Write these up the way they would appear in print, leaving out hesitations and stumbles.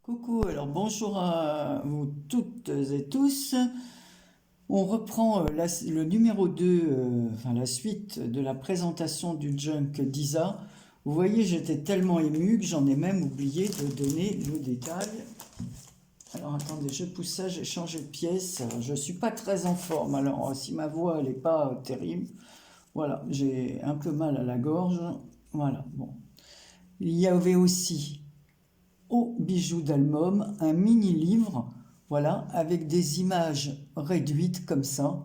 Coucou, alors bonjour à vous toutes et tous. On reprend le numéro 2, enfin la suite de la présentation du junk d'Isa. Vous voyez, j'étais tellement ému que j'en ai même oublié de donner le détail. Alors attendez, je pousse ça, j'ai changé de pièce. Je ne suis pas très en forme, alors si ma voix n'est pas terrible, voilà, j'ai un peu mal à la gorge. Voilà, bon. Il y avait aussi au bijou d'Almom, un mini-livre, voilà, avec des images réduites comme ça.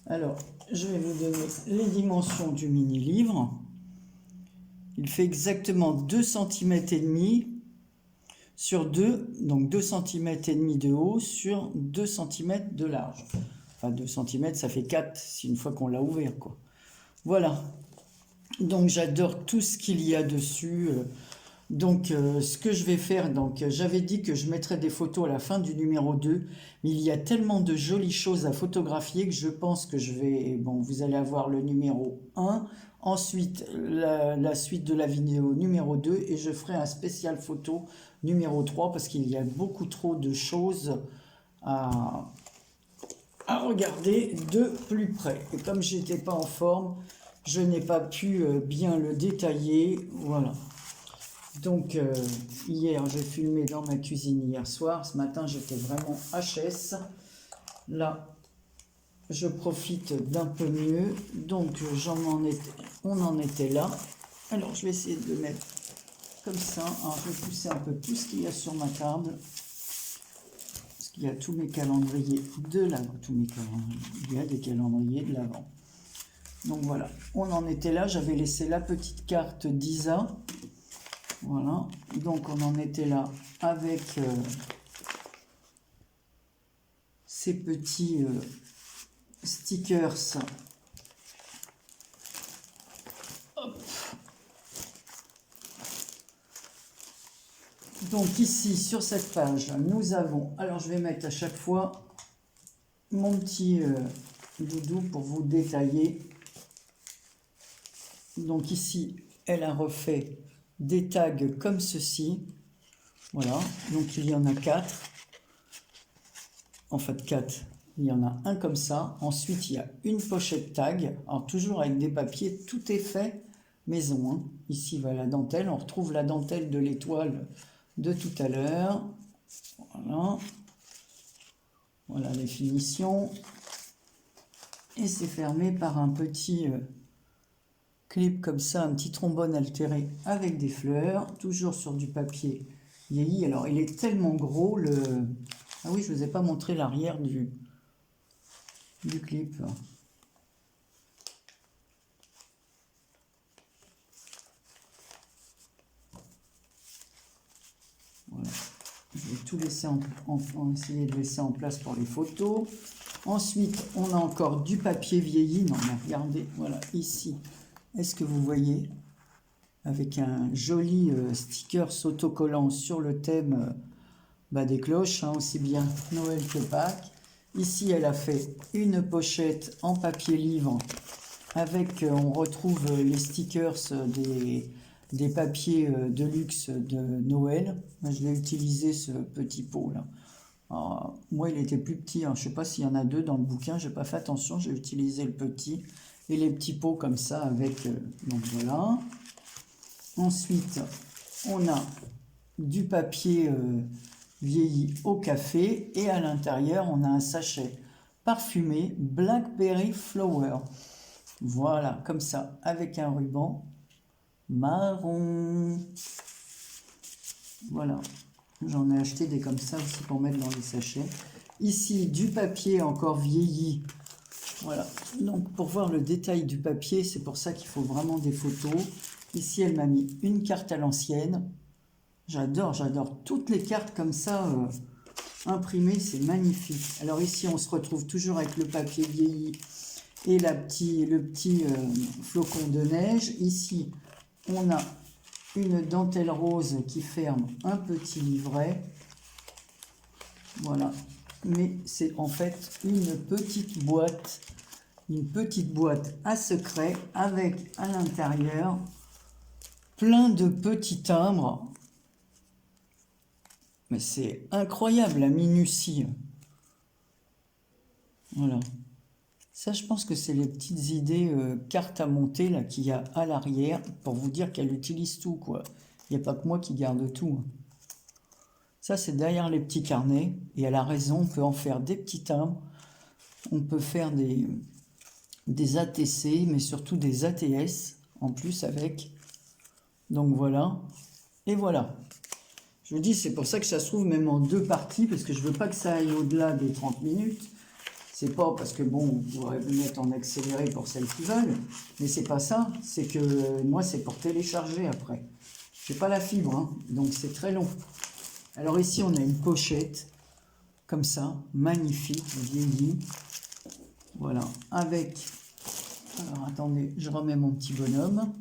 Alors, je vais vous donner les dimensions du mini-livre. Il fait exactement 2,5 cm sur 2, donc 2,5 cm de haut sur 2 cm de large. Enfin, 2 cm, ça fait 4, c'est une fois qu'on l'a ouvert, quoi. Voilà. Donc, j'adore tout ce qu'il y a dessus. Donc, ce que je vais faire, donc j'avais dit que je mettrais des photos à la fin du numéro 2, mais il y a tellement de jolies choses à photographier que je pense que je vais, bon, vous allez avoir le numéro 1, ensuite la suite de la vidéo numéro 2, et je ferai un spécial photo numéro 3, parce qu'il y a beaucoup trop de choses à, à regarder de plus près. Et comme j'étais pas en forme, je n'ai pas pu bien le détailler, voilà. Donc hier j'ai filmé dans ma cuisine hier soir, ce matin j'étais vraiment HS, là je profite d'un peu mieux, donc on en était là. Alors je vais essayer de le mettre comme ça. Alors je vais pousser un peu tout ce qu'il y a sur ma table, parce qu'il y a tous mes calendriers de l'avant, il y a des calendriers de l'avant. Donc voilà, on en était là, j'avais laissé la petite carte d'Isa. Voilà, donc on en était là avec ces petits stickers. Hop. Donc ici, sur cette page, nous avons... Alors je vais mettre à chaque fois mon petit doudou pour vous détailler. Donc ici, elle a refait des tags comme ceci. Voilà, donc il y en a 4. En fait 4, il y en a un comme ça. Ensuite, il y a une pochette tag. Alors toujours avec des papiers, tout est fait maison, hein. Ici, voilà la dentelle. On retrouve la dentelle de l'étoile de tout à l'heure. Voilà. Voilà les finitions. Et c'est fermé par un petit clip comme ça, un petit trombone altéré avec des fleurs, toujours sur du papier vieilli. Alors il est tellement gros le... Ah oui, je ne vous ai pas montré l'arrière du clip. Voilà. Je vais tout laisser essayer de laisser en place pour les photos. Ensuite, on a encore du papier vieilli. Non, mais regardez, voilà, ici. Est-ce que vous voyez? Avec un joli sticker autocollant sur le thème des cloches, hein, aussi bien Noël que Pâques. Ici, elle a fait une pochette en papier livre avec, on retrouve les stickers des papiers de luxe de Noël. Je l'ai utilisé, ce petit pot là. Alors, moi, il était plus petit, hein. Je ne sais pas s'il y en a deux dans le bouquin, je n'ai pas fait attention, j'ai utilisé le petit. Et les petits pots comme ça avec... donc voilà. Ensuite, on a du papier vieilli au café. Et à l'intérieur, on a un sachet parfumé Blackberry Flower. Voilà, comme ça, avec un ruban marron. Voilà, j'en ai acheté des comme ça aussi pour mettre dans les sachets. Ici, du papier encore vieilli. Voilà, donc pour voir le détail du papier, c'est pour ça qu'il faut vraiment des photos. Ici, elle m'a mis une carte à l'ancienne. J'adore toutes les cartes comme ça imprimées, c'est magnifique. Alors ici, on se retrouve toujours avec le papier vieilli et le petit flocon de neige. Ici, on a une dentelle rose qui ferme un petit livret. Voilà, mais c'est en fait une petite boîte à secret avec à l'intérieur plein de petits timbres. Mais c'est incroyable la minutie. Voilà. Ça, je pense que c'est les petites idées cartes à monter là qu'il y a à l'arrière pour vous dire qu'elle utilise tout, quoi. Il n'y a pas que moi qui garde tout, hein. Ça, c'est derrière les petits carnets. Et elle a raison, on peut en faire des petits timbres. On peut faire des ATC, mais surtout des ATS en plus avec. Donc voilà. Et voilà. Je vous dis, c'est pour ça que ça se trouve même en 2 parties, parce que je veux pas que ça aille au-delà des 30 minutes. C'est pas parce que, bon, on pourrait le mettre en accéléré pour celles qui veulent, mais c'est pas ça. C'est que moi, c'est pour télécharger après. J'ai pas la fibre, hein, donc c'est très long. Alors ici, on a une pochette, comme ça, magnifique, vieillie. Voilà, avec... Alors attendez, je remets mon petit bonhomme.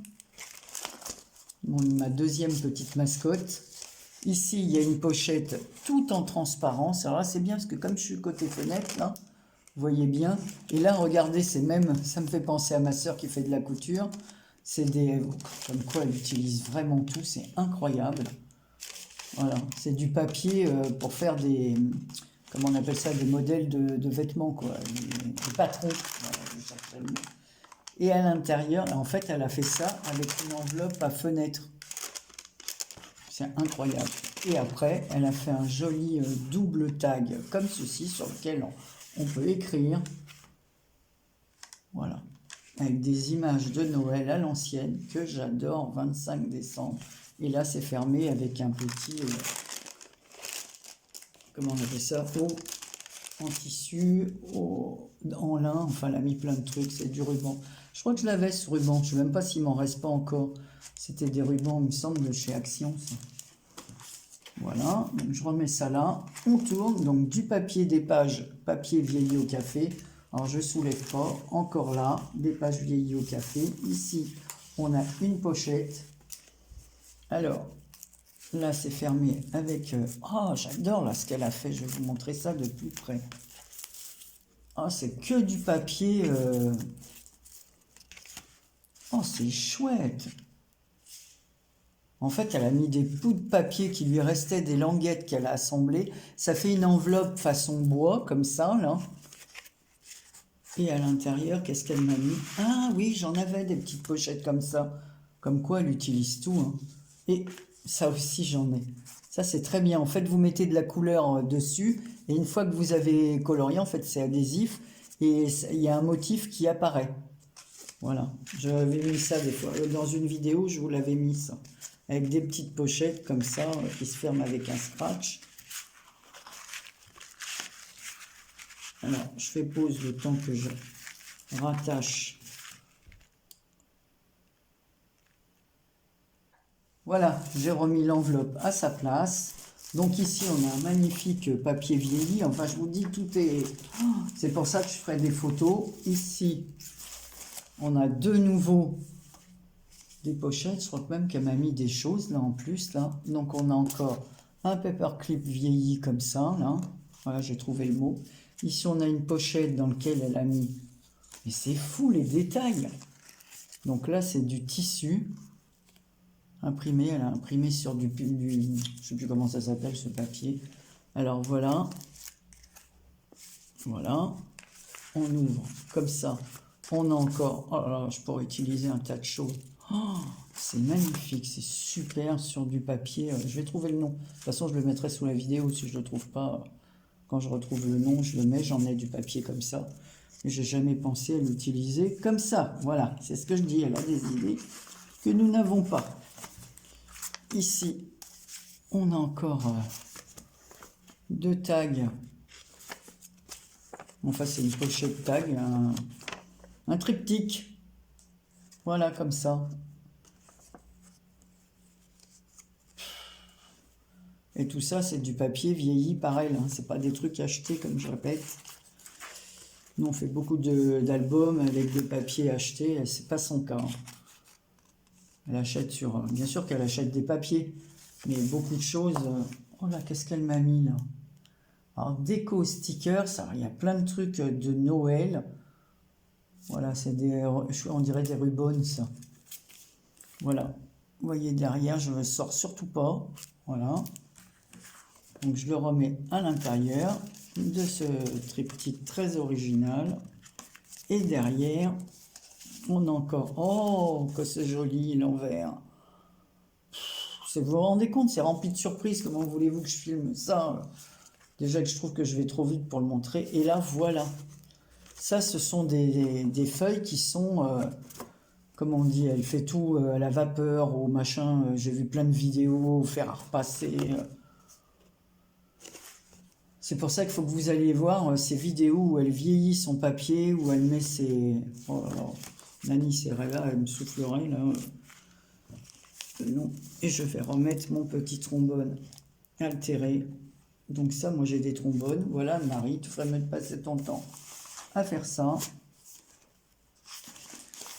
Ma deuxième petite mascotte. Ici, il y a une pochette tout en transparence. Alors là, c'est bien parce que comme je suis côté fenêtre, là, vous voyez bien. Et là, regardez, c'est même, ça me fait penser à ma soeur qui fait de la couture. C'est des, comme quoi elle utilise vraiment tout, c'est incroyable. Voilà, c'est du papier pour faire des, comment on appelle ça, des modèles de vêtements, quoi, des patrons. Voilà, je cherchais le mot. Et à l'intérieur, en fait, elle a fait ça avec une enveloppe à fenêtre. C'est incroyable. Et après, elle a fait un joli double tag comme ceci sur lequel on peut écrire. Voilà. Avec des images de Noël à l'ancienne que j'adore, 25 décembre. Et là, c'est fermé avec un petit... comment on appelle ça, en tissu, en lin. Enfin, elle a mis plein de trucs. C'est du ruban. Je crois que je l'avais, ce ruban. Je ne sais même pas s'il m'en reste pas encore. C'était des rubans, il me semble, de chez Action, ça. Voilà, donc je remets ça là, on tourne, donc du papier, des pages, papier vieilli au café, alors je soulève pas, encore là, des pages vieillies au café, ici on a une pochette, alors là c'est fermé avec, oh j'adore là ce qu'elle a fait, je vais vous montrer ça de plus près, oh c'est que du papier, oh c'est chouette. En fait, elle a mis des bouts de papier qui lui restaient des languettes qu'elle a assemblées. Ça fait une enveloppe façon bois, comme ça, là. Et à l'intérieur, qu'est-ce qu'elle m'a mis? Ah oui, j'en avais des petites pochettes comme ça. Comme quoi, elle utilise tout, hein. Et ça aussi, j'en ai. Ça, c'est très bien. En fait, vous mettez de la couleur dessus. Et une fois que vous avez colorié, en fait, c'est adhésif. Et il y a un motif qui apparaît. Voilà. J'avais mis ça des fois. Dans une vidéo, je vous l'avais mis, ça. Avec des petites pochettes comme ça, qui se ferment avec un scratch. Alors, je fais pause le temps que je rattache. Voilà, j'ai remis l'enveloppe à sa place. Donc ici, on a un magnifique papier vieilli. Enfin, je vous dis, tout est... C'est pour ça que je ferai des photos. Ici, on a de nouveau des pochettes. Je crois que même qu'elle m'a mis des choses là en plus. Là. Donc, on a encore un paperclip vieilli comme ça. Là. Voilà, j'ai trouvé le mot. Ici, on a une pochette dans laquelle elle a mis... Mais c'est fou, les détails. Donc là, c'est du tissu imprimé. Elle a imprimé sur du je ne sais plus comment ça s'appelle, ce papier. Alors, voilà. Voilà. On ouvre comme ça. On a encore... Oh là là, je pourrais utiliser un tas de choses. Oh, c'est magnifique, c'est super sur du papier. Je vais trouver le nom. De toute façon, je le mettrai sous la vidéo si je ne le trouve pas. Quand je retrouve le nom, je le mets. J'en ai du papier comme ça. Mais j'ai jamais pensé à l'utiliser comme ça. Voilà, c'est ce que je dis. Elle a des idées que nous n'avons pas. Ici, on a encore 2 tags. Enfin, c'est une pochette tag, un triptyque. Voilà, comme ça. Et tout ça, c'est du papier vieilli par elle. Hein. C'est pas des trucs achetés, comme je répète. Nous, on fait beaucoup d'albums avec des papiers achetés. C'est pas son cas. Hein. Elle achète sur... Bien sûr qu'elle achète des papiers. Mais beaucoup de choses... Oh là, qu'est-ce qu'elle m'a mis, là? Alors, déco stickers. Alors, il y a plein de trucs de Noël. Voilà, c'est des... On dirait des ribbons, ça. Voilà. Vous voyez derrière, je ne sors surtout pas. Voilà. Donc je le remets à l'intérieur de ce triptyque très original. Et derrière, on a encore... Oh, que c'est joli l'envers. Vous vous rendez compte, c'est rempli de surprises. Comment voulez-vous que je filme ça? Déjà que je trouve que je vais trop vite pour le montrer. Et là, voilà. Ça, ce sont des feuilles qui sont... comment on dit, elle fait tout à la vapeur, au machin. J'ai vu plein de vidéos, faire à repasser. C'est pour ça qu'il faut que vous alliez voir ces vidéos où elle vieillit son papier, où elle met ses... Oh là là, Nani, c'est là, elle me soufflerait là. Non. Et je vais remettre mon petit trombone altéré. Donc ça, moi j'ai des trombones. Voilà, Marie, tu ferais mieux de passer ton temps à faire ça.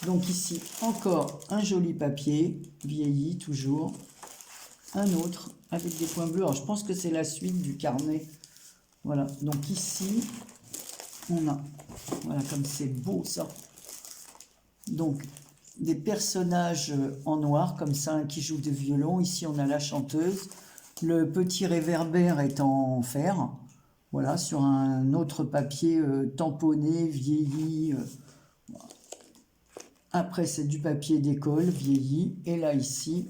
Donc ici, encore un joli papier, vieilli toujours. Un autre avec des points bleus. Alors je pense que c'est la suite du carnet. Voilà, donc ici, on a, voilà comme c'est beau ça. Donc, des personnages en noir, comme ça, qui jouent du violon. Ici, on a la chanteuse. Le petit réverbère est en fer. Voilà, sur un autre papier tamponné, vieilli. Après, c'est du papier d'école, vieilli. Et là, ici,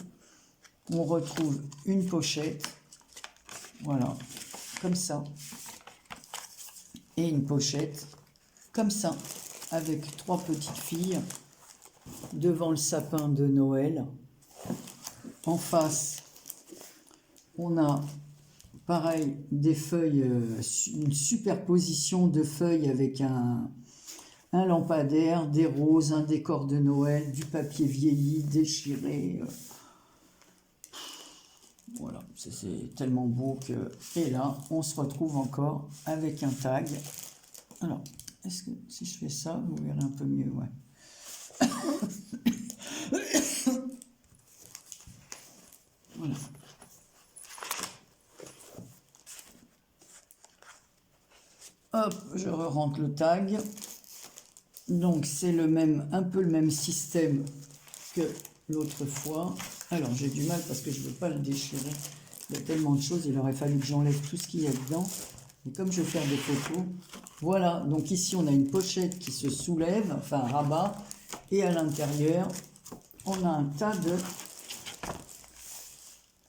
on retrouve une pochette. Voilà, comme ça. Et une pochette, comme ça, avec 3 petites filles devant le sapin de Noël. En face, on a pareil des feuilles, une superposition de feuilles avec un lampadaire, des roses, un décor de Noël, du papier vieilli, déchiré. Voilà, c'est tellement beau que... Et là, on se retrouve encore avec un tag. Alors, est-ce que si je fais ça, vous verrez un peu mieux, ouais. Voilà. Hop, je re-rentre le tag. Donc c'est le même, un peu le même système que l'autre fois. Alors j'ai du mal parce que je ne veux pas le déchirer. Il y a tellement de choses, il aurait fallu que j'enlève tout ce qu'il y a dedans. Et comme je vais faire des photos, voilà. Donc ici on a une pochette qui se soulève, enfin rabat. Et à l'intérieur, on a un tas de...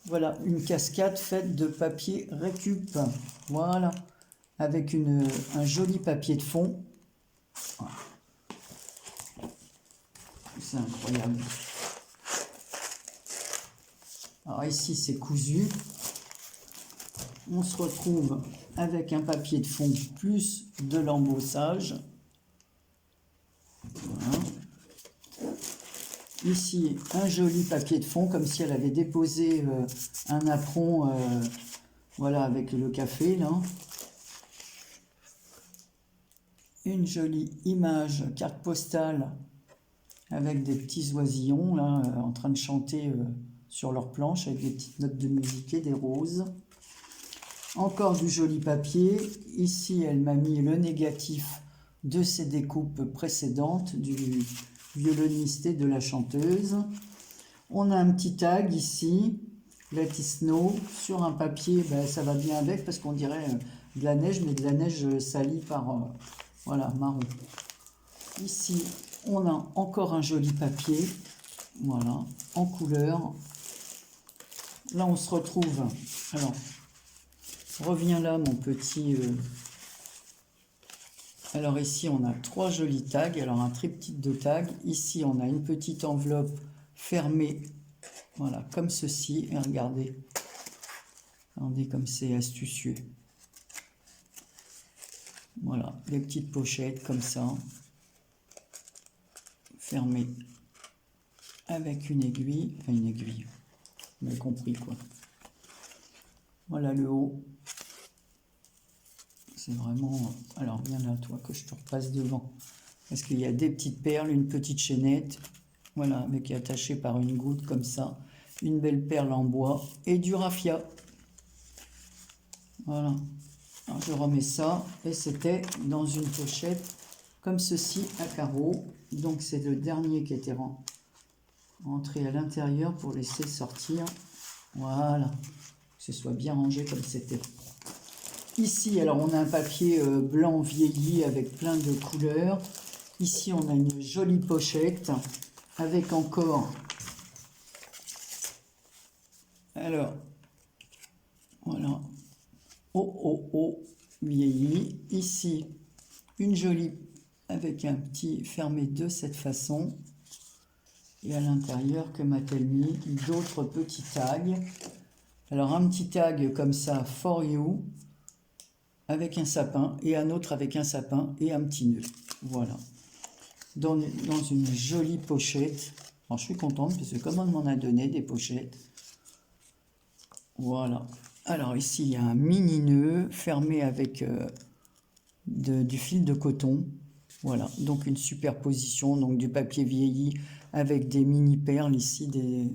Voilà, une cascade faite de papier récup. Voilà, avec un joli papier de fond. Voilà. C'est incroyable. Alors ici, c'est cousu. On se retrouve avec un papier de fond plus de l'embossage. Voilà. Ici, un joli papier de fond, comme si elle avait déposé un apron, voilà, avec le café, là. Une jolie image, carte postale, avec des petits oisillons, là, en train de chanter sur leur planche, avec des petites notes de musique et des roses. Encore du joli papier. Ici, elle m'a mis le négatif de ses découpes précédentes, du violoniste et de la chanteuse. On a un petit tag ici, Let It Snow, sur un papier, ben, ça va bien avec parce qu'on dirait de la neige, mais de la neige salie par, voilà, marron. Ici, on a encore un joli papier, voilà, en couleur. Là, on se retrouve, alors, reviens là, mon petit... Alors ici, on a 3 jolis tags, alors un triptyque de tags. Ici, on a une petite enveloppe fermée, voilà, comme ceci. Et regardez comme c'est astucieux. Voilà, les petites pochettes comme ça, fermées avec une aiguille, enfin une aiguille, vous avez compris quoi. Voilà le haut. C'est vraiment... Alors, viens là, toi, que je te repasse devant. Parce qu'il y a des petites perles, une petite chaînette. Voilà, mais qui est attachée par une goutte, comme ça. Une belle perle en bois. Et du raffia. Voilà. Alors, je remets ça. Et c'était dans une pochette, comme ceci, à carreaux. Donc, c'est le dernier qui était rentré à l'intérieur pour laisser sortir. Voilà. ce soit bien rangé comme c'était. Ici, alors on a un papier blanc vieilli avec plein de couleurs. Ici, on a une jolie pochette avec encore... Alors, voilà. Oh, oh, oh, vieilli. Ici, une jolie avec un petit fermé de cette façon. Et à l'intérieur, que m'a-t-elle mis? D'autres petits tags. Alors, un petit tag comme ça, for you, avec un sapin, et un autre avec un sapin et un petit nœud. Voilà. Dans une jolie pochette. Alors, je suis contente parce que comme on m'en a donné des pochettes. Voilà. Alors ici, il y a un mini nœud fermé avec du fil de coton. Voilà, donc une superposition, donc du papier vieilli avec des mini perles ici,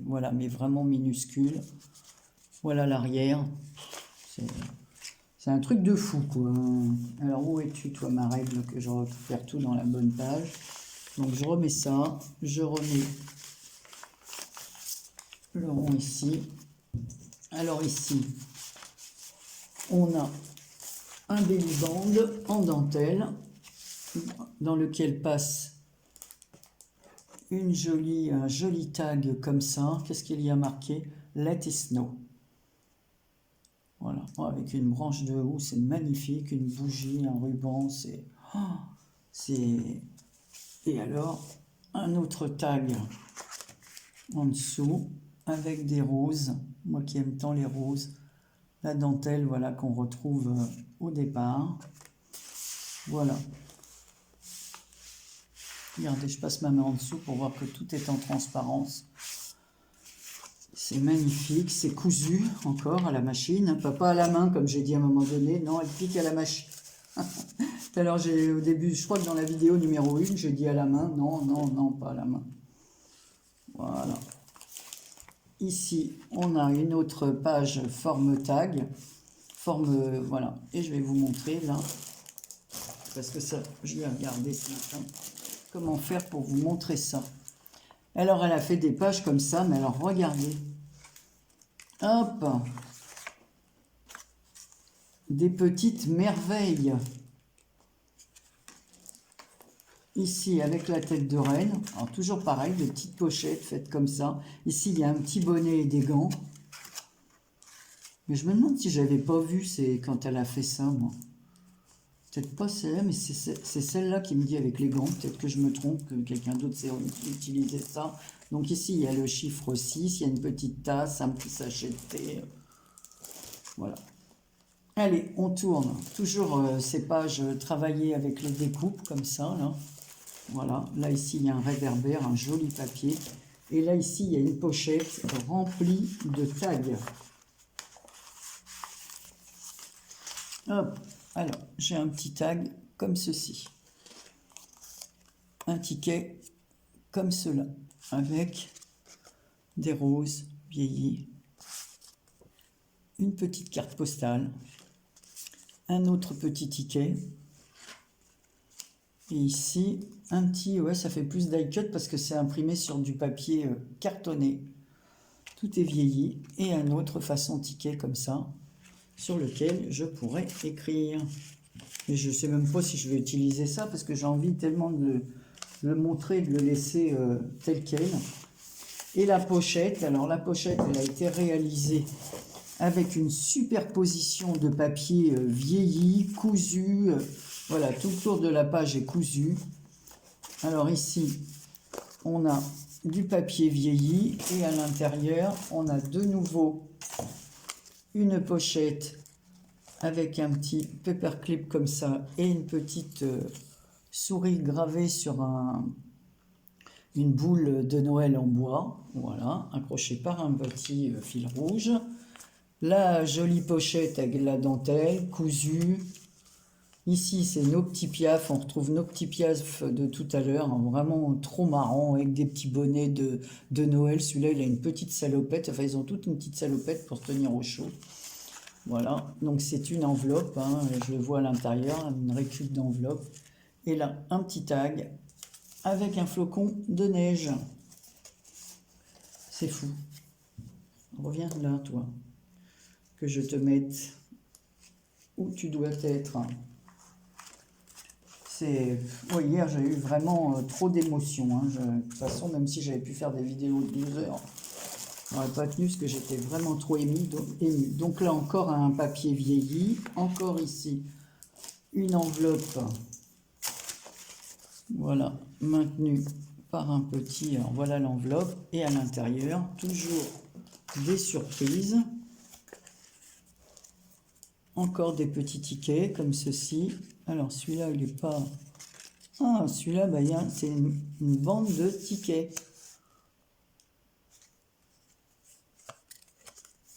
voilà, mais vraiment minuscules. Voilà l'arrière. C'est un truc de fou, quoi. Alors, où es-tu, toi, ma règle, que je récupère tout dans la bonne page? Donc, je remets ça. Je remets le rond ici. Alors, ici, on a un belly band en dentelle dans lequel passe un joli tag comme ça. Qu'est-ce qu'il y a marqué? Let it snow. Voilà, avec une branche de houx, c'est magnifique, une bougie, un ruban, et alors, un autre tag en dessous, avec des roses, moi qui aime tant les roses, la dentelle, voilà, qu'on retrouve au départ. Voilà. Regardez, je passe ma main en dessous pour voir que tout est en transparence. C'est magnifique, c'est cousu encore à la machine, pas à la main comme j'ai dit à un moment donné, non, elle pique à la machine. Tout à l'heure, au début, je crois que dans la vidéo numéro 1, j'ai dit à la main, non, non, non, pas à la main. Voilà. Ici, on a une autre page forme tag, voilà, et je vais vous montrer là, parce que ça, je vais regarder ce matin, comment faire pour vous montrer ça. Alors, elle a fait des pages comme ça, mais alors, regardez. Hop. Des petites merveilles. Ici, avec la tête de reine. Alors, toujours pareil, des petites pochettes faites comme ça. Ici, il y a un petit bonnet et des gants. Mais je me demande si j'avais pas vu quand elle a fait ça, moi. Peut-être pas celle-là, mais c'est celle-là qui me dit avec les gants. Peut-être que je me trompe, que quelqu'un d'autre sait utiliser ça. Donc ici, il y a le chiffre 6, il y a une petite tasse, un petit sachet de thé. Voilà. Allez, on tourne. Toujours ces pages travaillées avec les découpes, comme ça, là. Voilà. Là, ici, il y a un réverbère, un joli papier. Et là, ici, il y a une pochette remplie de tags. Hop. Alors, j'ai un petit tag comme ceci. Un ticket comme cela, avec des roses vieillies, une petite carte postale, un autre petit ticket, et ici, un petit, ouais, ça fait plus die cut parce que c'est imprimé sur du papier cartonné. Tout est vieilli, et un autre façon ticket comme ça, sur lequel je pourrais écrire. Et je ne sais même pas si je vais utiliser ça parce que j'ai envie tellement de le montrer, de le laisser tel quel. Et la pochette, alors la pochette, elle a été réalisée avec une superposition de papier vieilli, cousu. Voilà, tout le tour de la page est cousu. Alors ici, on a du papier vieilli et à l'intérieur, on a de nouveau une pochette avec un petit paperclip comme ça et une petite souris gravée sur une boule de Noël en bois, voilà, accrochée par un petit fil rouge. La jolie pochette avec la dentelle cousue. Ici, c'est nos petits piafs, on retrouve nos petits piafs de tout à l'heure, hein, vraiment trop marrant, avec des petits bonnets de Noël. Celui-là, il a une petite salopette, enfin, ils ont toutes une petite salopette pour se tenir au chaud. Voilà, donc c'est une enveloppe, hein, je le vois à l'intérieur, une récup d'enveloppe. Et là, un petit tag avec un flocon de neige. C'est fou. Reviens là, toi. que je te mette où tu dois être. Oui, hier, j'ai eu vraiment trop d'émotions. Hein. De toute façon, même si j'avais pu faire des vidéos de 12 heures, je n'aurais pas tenu parce que j'étais vraiment trop émue. Donc là, encore un papier vieilli. Encore ici, une enveloppe. Voilà, maintenue par un petit. Alors voilà l'enveloppe. Et à l'intérieur, toujours des surprises. Encore des petits tickets comme ceci. Alors celui-là, il n'est pas... Ah, celui-là, bah, c'est une bande de tickets.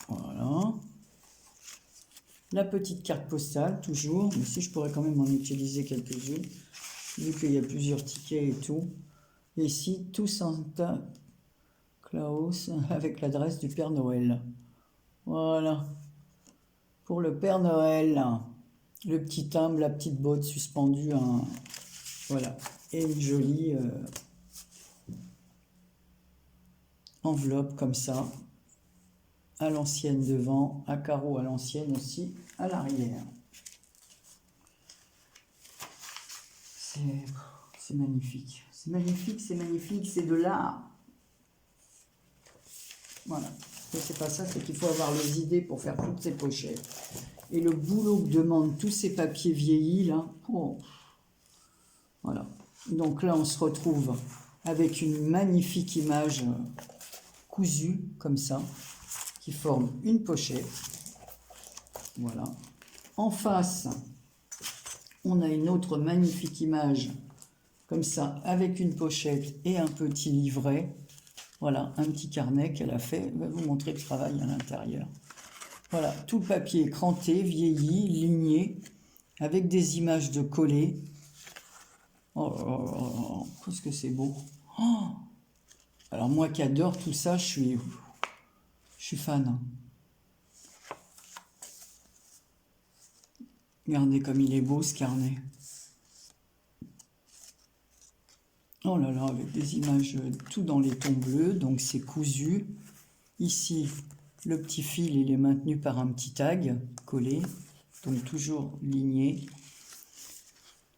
Voilà. La petite carte postale, toujours. Mais si je pourrais quand même en utiliser quelques-unes, vu qu'il y a plusieurs tickets et tout. Et ici, tout Santa Claus avec l'adresse du Père Noël. Voilà. Pour le Père Noël, le petit timbre, la petite botte suspendue. Voilà. Et une jolie enveloppe comme ça. À l'ancienne devant, à carreaux à l'ancienne aussi, à l'arrière. C'est magnifique. C'est magnifique, c'est magnifique, c'est de l'art. Voilà. Mais c'est pas ça, c'est qu'il faut avoir les idées pour faire toutes ces pochettes. Et le boulot que demandent tous ces papiers vieillis, là. Oh. Voilà. Donc là, on se retrouve avec une magnifique image cousue, comme ça, qui forme une pochette. Voilà. En face, on a une autre magnifique image, comme ça, avec une pochette et un petit livret. Voilà, un petit carnet qu'elle a fait. Je vais vous montrer le travail à l'intérieur. Voilà, tout le papier cranté, vieilli, ligné, avec des images de collés. Oh, qu'est-ce que c'est beau. Oh, alors moi qui adore tout ça, je suis fan. Regardez comme il est beau ce carnet. Oh là là, avec des images tout dans les tons bleus, donc c'est cousu. Ici, le petit fil, il est maintenu par un petit tag collé, donc toujours ligné.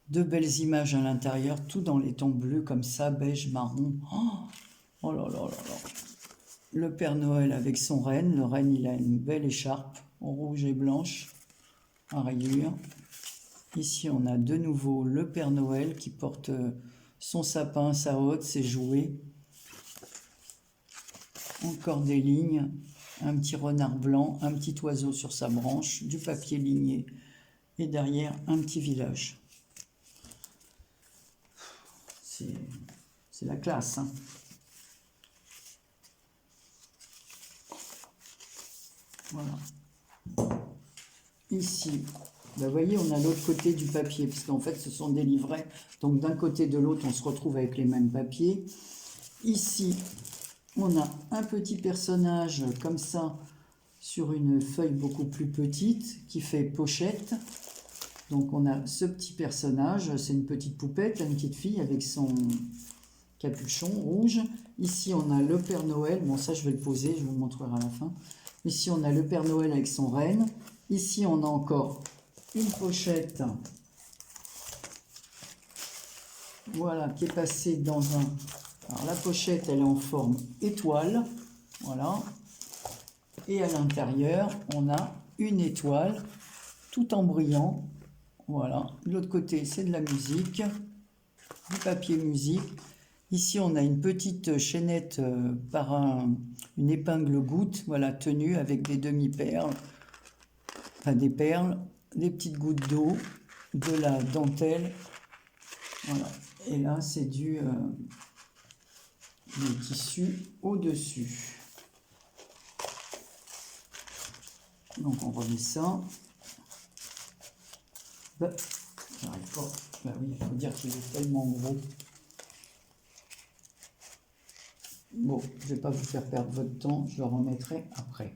De belles images à l'intérieur, tout dans les tons bleus comme ça, beige, marron. Oh là là là là. Le Père Noël avec son renne. Le renne, il a une belle écharpe rouge et blanche à rayures. Ici, on a de nouveau le Père Noël qui porte son sapin, sa hotte, ses jouets. Encore des lignes, un petit renard blanc, un petit oiseau sur sa branche, du papier ligné et derrière un petit village. C'est la classe. Hein. Voilà. Ici, vous voyez, on a l'autre côté du papier, parce qu'en fait, ce sont des livrets. Donc, d'un côté de l'autre, on se retrouve avec les mêmes papiers. Ici, on a un petit personnage comme ça, sur une feuille beaucoup plus petite, qui fait pochette. Donc, on a ce petit personnage, c'est une petite poupette, une petite fille avec son capuchon rouge. Ici, on a le Père Noël. Bon, ça, je vais le poser, je vous le montrerai à la fin. Ici, on a le Père Noël avec son renne. Ici, on a encore une pochette, voilà, qui est passée dans un... Alors, la pochette, elle est en forme étoile, voilà. Et à l'intérieur, on a une étoile, tout en brillant, voilà. De l'autre côté, c'est de la musique, du papier musique. Ici, on a une petite chaînette par une épingle goutte, voilà, tenue avec des demi-perles, enfin des perles, des petites gouttes d'eau, de la dentelle, voilà. Et là, c'est du tissu au-dessus. Donc, on remet ça. Bah, j'arrive pas. Bah oui, il faut dire qu'il est tellement gros. Bon, je ne vais pas vous faire perdre votre temps, je le remettrai après.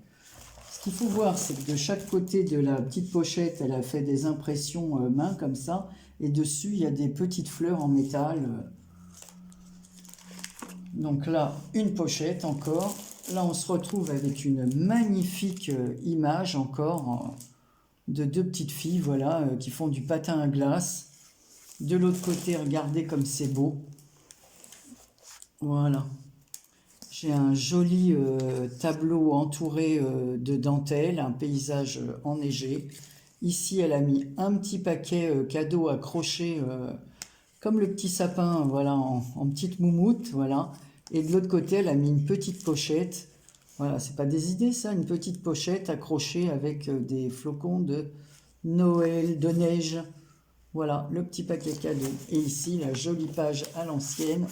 Ce qu'il faut voir, c'est que de chaque côté de la petite pochette, elle a fait des impressions main comme ça. Et dessus, il y a des petites fleurs en métal. Donc là, une pochette encore. là, on se retrouve avec une magnifique image encore de deux petites filles, voilà, qui font du patin à glace. De l'autre côté, regardez comme c'est beau. Voilà. J'ai un joli tableau entouré de dentelle, un paysage enneigé. Ici, elle a mis un petit paquet cadeau accroché comme le petit sapin, voilà, en petite moumoute, voilà. Et de l'autre côté, elle a mis une petite pochette. Voilà, c'est pas des idées, ça, une petite pochette accrochée avec des flocons de Noël, de neige. Voilà, le petit paquet cadeau. Et ici, la jolie page à l'ancienne.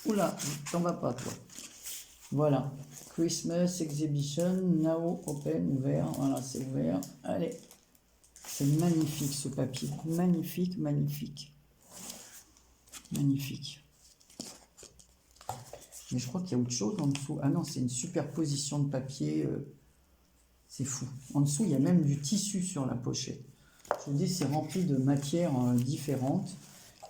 Oula, t'en vas pas, toi. Voilà, Christmas Exhibition, now open, ouvert. Voilà, c'est ouvert. Allez, c'est magnifique ce papier. Magnifique, magnifique. Magnifique. Mais je crois qu'il y a autre chose en dessous. Ah non, c'est une superposition de papier. C'est fou. En dessous, il y a même du tissu sur la pochette. Je vous dis, c'est rempli de matières différentes.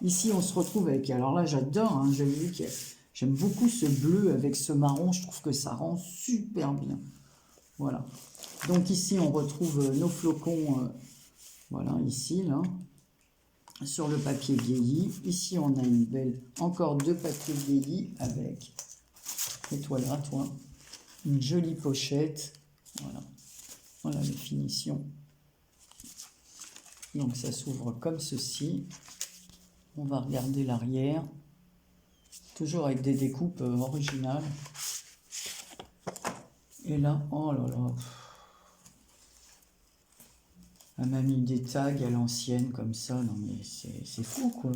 Ici, on se retrouve avec... Alors là, j'adore. Hein, j'avais vu que j'aime beaucoup ce bleu avec ce marron. Je trouve que ça rend super bien. Voilà. Donc ici, on retrouve nos flocons. Voilà, ici, là. Sur le papier vieilli. Ici, on a une belle... Encore deux papiers vieillis avec... Et toi là, toi. Une jolie pochette. Voilà. Voilà les finitions. Donc ça s'ouvre comme ceci. On va regarder l'arrière. Toujours avec des découpes originales. Et là, oh là là. Elle m'a mis des tags à l'ancienne comme ça. Non mais c'est fou quoi.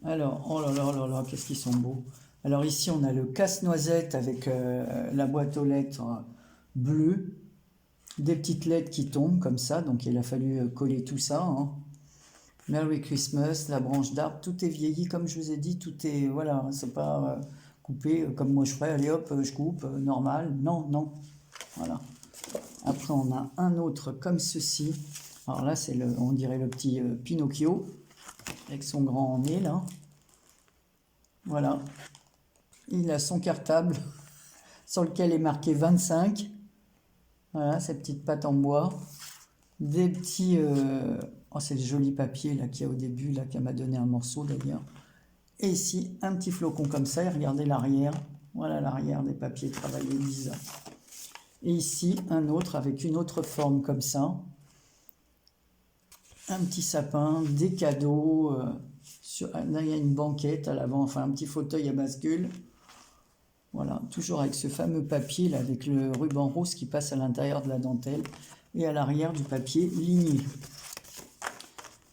Alors, oh là là là là, qu'est-ce qu'ils sont beaux. Alors ici, on a le casse-noisette avec la boîte aux lettres bleue. Des petites lettres qui tombent comme ça. Donc il a fallu coller tout ça. Hein. Merry Christmas, la branche d'arbre. Tout est vieilli, comme je vous ai dit. Tout est, voilà, c'est pas coupé comme moi je ferais. Allez hop, je coupe, normal. Non, non. Voilà. Après, on a un autre comme ceci. Alors là, c'est le, on dirait le petit Pinocchio avec son grand nez là. Voilà. Il a son cartable sur lequel est marqué 25. Voilà, ces petites pattes en bois. Des petits... Oh, c'est le joli papier là qu'il y a au début, là, qui m'a donné un morceau d'ailleurs. Et ici, un petit flocon comme ça. Et regardez l'arrière. Voilà l'arrière des papiers travaillés Lisa. Et ici, un autre avec une autre forme comme ça. Un petit sapin, des cadeaux. Là, il y a une banquette à l'avant, enfin un petit fauteuil à bascule. Voilà, toujours avec ce fameux papier là, avec le ruban rose qui passe à l'intérieur de la dentelle et à l'arrière du papier ligné.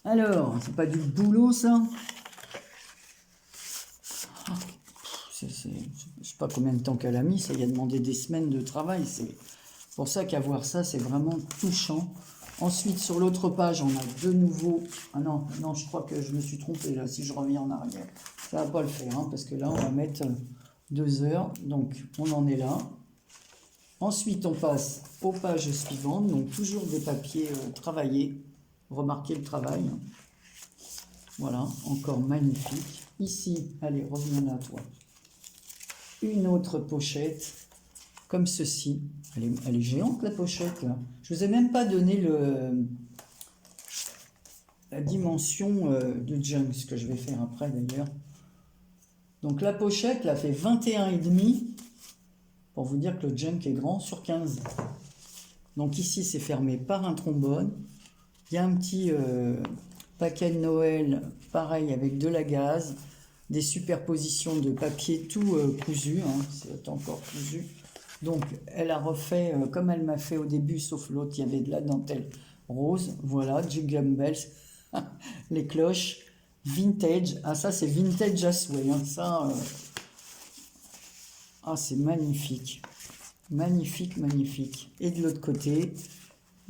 Alors, c'est pas du boulot ça? Je sais pas combien de temps qu'elle a mis, ça y a demandé des semaines de travail. C'est pour ça qu'à voir ça, c'est vraiment touchant. Ensuite, sur l'autre page, on a de nouveau... Ah non, non, je crois que je me suis trompé là, si je reviens en arrière. Ça va pas le faire, hein, parce que là, on va mettre 2 heures. Donc, on en est là. Ensuite, on passe aux pages suivantes. Donc, toujours des papiers travaillés. Remarquez le travail. Voilà, encore magnifique. Ici, allez, reviens là, toi. Une autre pochette, comme ceci. Elle est géante, la pochette, là. Je vous ai même pas donné la dimension de junk, ce que je vais faire après, d'ailleurs. Donc, la pochette, là, fait 21,5, pour vous dire que le junk est grand, sur 15. Donc, ici, c'est fermé par un trombone. Il y a un petit paquet de Noël, pareil, avec de la gaze, des superpositions de papier tout cousu, hein, c'est encore cousu. Donc, elle a refait comme elle m'a fait au début, sauf l'autre, il y avait de la dentelle rose. Voilà, Jingle Bells, les cloches, vintage. Ah, ça, c'est vintage à souhait. Hein, ça, ah, c'est magnifique. Magnifique, magnifique. Et de l'autre côté,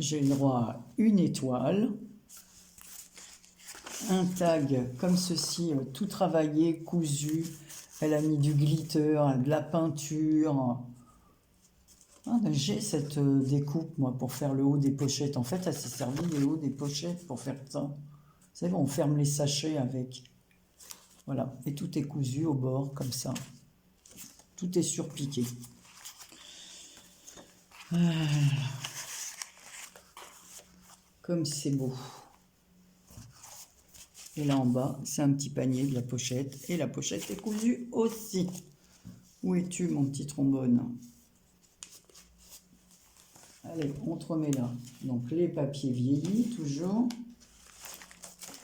j'ai le droit à une étoile. Un tag comme ceci, tout travaillé, cousu. Elle a mis du glitter, de la peinture. Ah, ben, j'ai cette découpe, moi, pour faire le haut des pochettes. En fait, elle s'est servie le haut des pochettes pour faire ça. Vous savez, on ferme les sachets avec. Voilà, et tout est cousu au bord, comme ça. Tout est surpiqué. Comme c'est beau. Et là en bas, c'est un petit panier de la pochette. Et la pochette est cousue aussi. Où es-tu, mon petit trombone? Allez, on te remet là. Donc les papiers vieillis, toujours.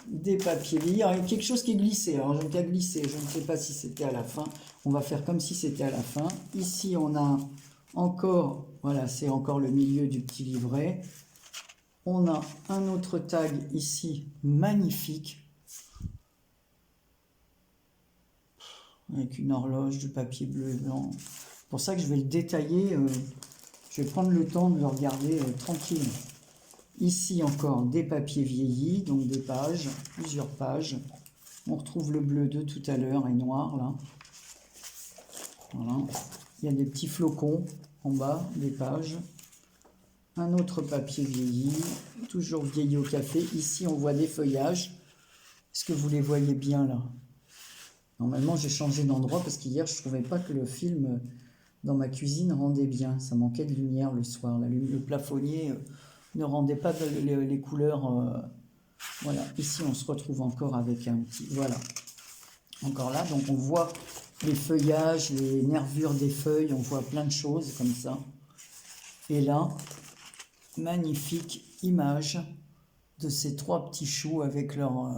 Des papiers vieillis. Alors, il y a quelque chose qui est glissé. Alors j'ai qu'à glisser. Je ne sais pas si c'était à la fin. On va faire comme si c'était à la fin. Ici, on a encore... Voilà, c'est encore le milieu du petit livret. On a un autre tag ici, magnifique. Avec une horloge, du papier bleu et blanc. C'est pour ça que je vais le détailler. Je vais prendre le temps de le regarder tranquille. Ici encore des papiers vieillis, donc des pages, plusieurs pages. On retrouve le bleu de tout à l'heure et noir là. Voilà. Il y a des petits flocons en bas des pages. Un autre papier vieilli, toujours vieilli au café. Ici on voit des feuillages. Est-ce que vous les voyez bien là? Normalement j'ai changé d'endroit parce qu'hier je ne trouvais pas que le film dans ma cuisine rendait bien. Ça manquait de lumière le soir. Le plafonnier ne rendait pas les couleurs. Voilà, ici on se retrouve encore avec un petit... Voilà, encore là, donc on voit les feuillages, les nervures des feuilles, on voit plein de choses comme ça. Et là, magnifique image de ces trois petits choux avec leur...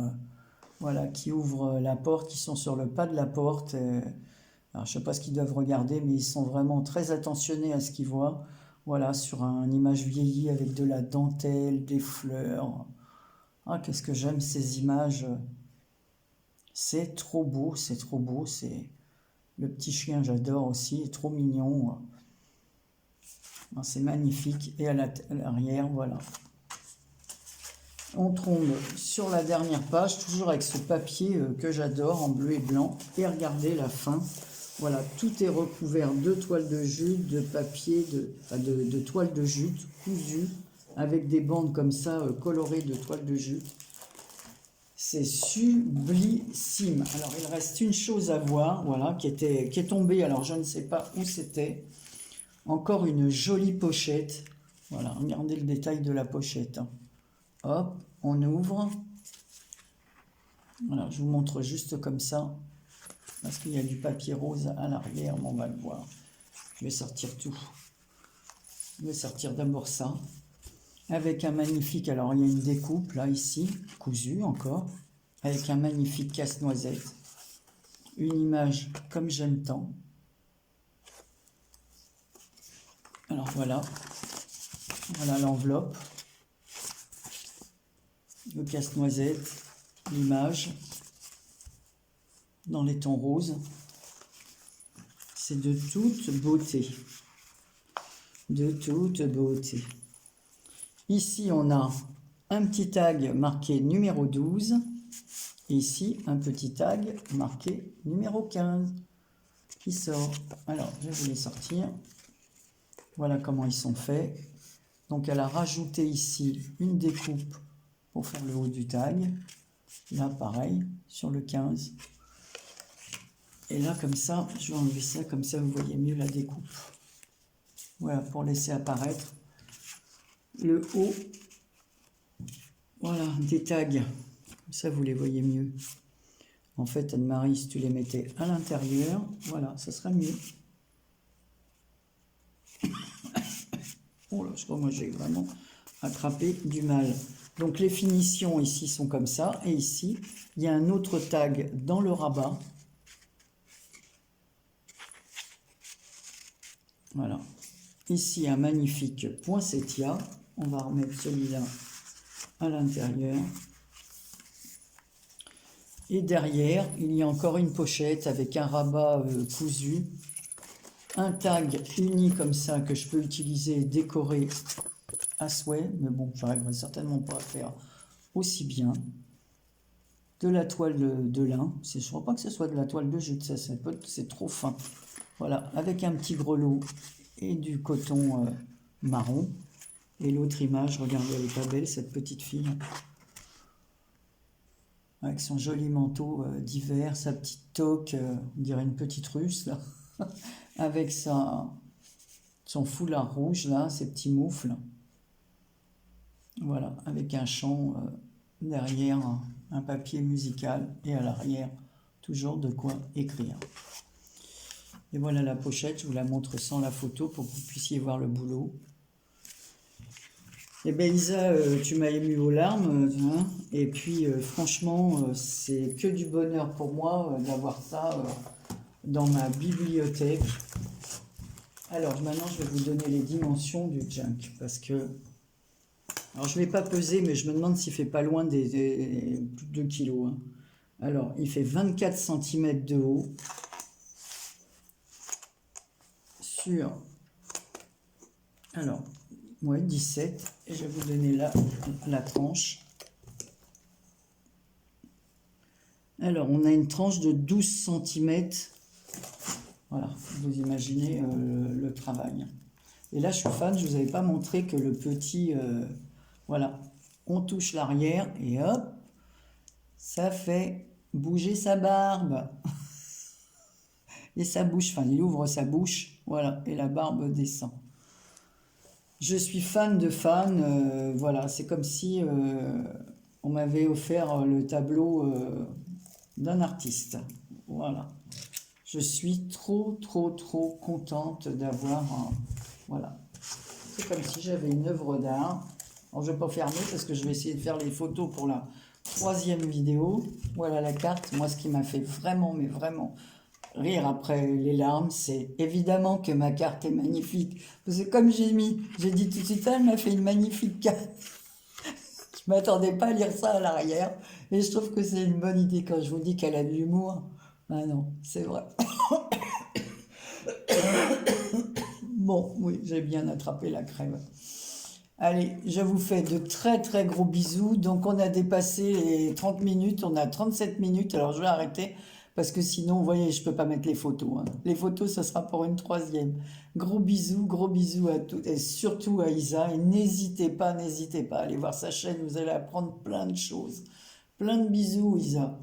voilà, qui ouvrent la porte, qui sont sur le pas de la porte. Alors, je ne sais pas ce qu'ils doivent regarder, mais ils sont vraiment très attentionnés à ce qu'ils voient. Voilà, sur une image vieillie avec de la dentelle, des fleurs. Ah, qu'est-ce que j'aime ces images. C'est trop beau, c'est trop beau. C'est le petit chien, j'adore aussi, il est trop mignon. Ah, c'est magnifique. Et à l'arrière, voilà. On tombe sur la dernière page, toujours avec ce papier que j'adore, en bleu et blanc. Et regardez la fin. Voilà, tout est recouvert de toile de jute, de papier, de toile de jute cousue, avec des bandes comme ça, colorées de toile de jute. C'est sublissime. Alors, il reste une chose à voir, voilà, qui est tombée, alors je ne sais pas où c'était. Encore une jolie pochette. Voilà, regardez le détail de la pochette. Hop, on ouvre. Voilà, je vous montre juste comme ça. Parce qu'il y a du papier rose à l'arrière, mais on va le voir. Je vais sortir tout. Je vais sortir d'abord ça. Avec un magnifique, alors il y a une découpe là, ici, cousue encore. Avec un magnifique casse-noisette. Une image comme j'aime tant. Alors voilà. Voilà l'enveloppe. Le casse-noisette. L'image. Dans les tons roses. C'est de toute beauté. De toute beauté. Ici, on a un petit tag marqué numéro 12. Et ici, un petit tag marqué numéro 15 qui sort. Alors, je vais les sortir. Voilà comment ils sont faits. Donc, elle a rajouté ici une découpe pour faire le haut du tag. Là, pareil, sur le 15. Et là, comme ça, je vais enlever ça, comme ça, vous voyez mieux la découpe. Voilà, pour laisser apparaître le haut. Voilà, des tags. Comme ça, vous les voyez mieux. En fait, Anne-Marie, si tu les mettais à l'intérieur, voilà, ça serait mieux. Oh là, je crois que moi, j'ai vraiment attrapé du mal. Donc, les finitions ici sont comme ça. Et ici, il y a un autre tag dans le rabat. Voilà. Ici, un magnifique poinsettia. On va remettre celui-là à l'intérieur. Et derrière, il y a encore une pochette avec un rabat cousu. Un tag uni comme ça que je peux utiliser et décorer à souhait. Mais bon, j'arriverai certainement pas à faire aussi bien. De la toile de lin. Je ne crois pas que ce soit de la toile de jute, ça c'est trop fin. Voilà, avec un petit grelot et du coton marron. Et l'autre image, regardez, elle est pas belle, cette petite fille. Avec son joli manteau d'hiver, sa petite toque, on dirait une petite russe, là. avec son foulard rouge, là, ses petits moufles. Voilà, avec un chant derrière, un papier musical, et à l'arrière, toujours de quoi écrire. Et voilà la pochette, je vous la montre sans la photo pour que vous puissiez voir le boulot. Eh bien Isa, tu m'as ému aux larmes, hein, et puis franchement, c'est que du bonheur pour moi d'avoir ça dans ma bibliothèque. Alors maintenant, je vais vous donner les dimensions du junk, parce que... Alors je ne vais pas peser, mais je me demande s'il fait pas loin des plus de 2 kilos. Hein. Alors, il fait 24 cm de haut sur... Alors, ouais, 17. Et je vais vous donner là la tranche. Alors, on a une tranche de 12 cm. Voilà, vous imaginez le travail. Et là, je suis fan, je ne vous avais pas montré que le petit... voilà, on touche l'arrière et hop, ça fait bouger sa barbe. Et sa bouche, enfin, il ouvre sa bouche, voilà, et la barbe descend. Je suis fan de fan, voilà, c'est comme si on m'avait offert le tableau d'un artiste. Voilà. Je suis trop contente d'avoir... voilà. C'est comme si j'avais une œuvre d'art. Alors, je ne vais pas fermer parce que je vais essayer de faire les photos pour la 3e vidéo. Voilà la carte. Moi, ce qui m'a fait vraiment, mais vraiment rire après les larmes, c'est évidemment que ma carte est magnifique. Parce que comme j'ai dit tout de suite, elle m'a fait une magnifique carte. Je ne m'attendais pas à lire ça à l'arrière. Et je trouve que c'est une bonne idée quand je vous dis qu'elle a de l'humour. Ah non, c'est vrai. Bon, oui, j'ai bien attrapé la crève. Allez, je vous fais de très gros bisous. Donc, on a dépassé les 30 minutes. On a 37 minutes. Alors, je vais arrêter parce que sinon, vous voyez, je ne peux pas mettre les photos. Hein. Les photos, ça sera pour une 3e. Gros bisous à toutes et surtout à Isa. Et n'hésitez pas à aller voir sa chaîne. Vous allez apprendre plein de choses. Plein de bisous, Isa.